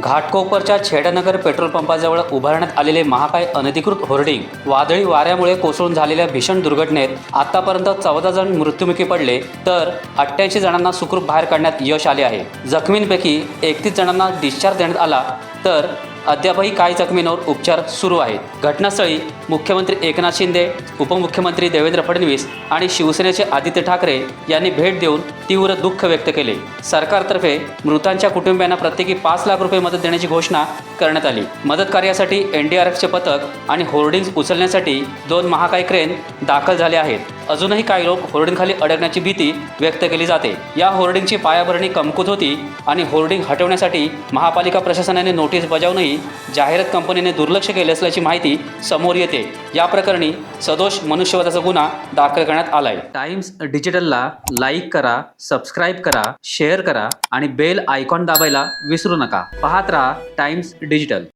घाटकोपरच्या Chhedanagar petrol पंपाजवळ उभारण्यात आलेले महाकाय अनधिकृत होर्डिंग वादळी वाऱ्यामुळे कोसळून झालेल्या भीषण दुर्घटनेत आतापर्यंत 14 जण मृत्युमुखी पडले तर 88 जणांना सुखरूप बाहेर काढण्यात यश आले आहे। जखमींपैकी 31 जणांना डिस्चार्ज देण्यात आला तर अद्यापही काही जखमींवर उपचार सुरू आहेत। घटनास्थळी मुख्यमंत्री एकनाथ शिंदे, उपमुख्यमंत्री देवेंद्र फडणवीस आणि शिवसेनेचे आदित्य ठाकरे यांनी भेट देऊन तीव्र दुःख व्यक्त केले। सरकारतर्फे मृतांच्या कुटुंबियांना प्रत्येकी 5 लाख रुपये मदत देण्याची घोषणा करण्यात आली। मदत कार्यासाठी एनडीआरएफचे पथक आणि होर्डिंग्ज उचलण्यासाठी 2 महाकाय क्रेन दाखल झाले आहेत। अजूनही काही लोक होर्डिंगखाली अडकण्याची भीती व्यक्त केली जाते। या होर्डिंगची पायाभरणी कमकुवत होती आणि होर्डिंग हटवण्यासाठी महापालिका प्रशासनाने नोटीस बजावूनही जाहिरात कंपनीने दुर्लक्ष केले असल्याची माहिती समोर येते। या प्रकरणी सदोष मनुष्यवधाचा गुन्हा दाखल करण्यात आलाय। टाइम्स डिजिटलला लाईक करा, सबस्क्राईब करा, शेअर करा आणि बेल आयकॉन दाबायला विसरू नका। पाहत रहा टाइम्स डिजिटल।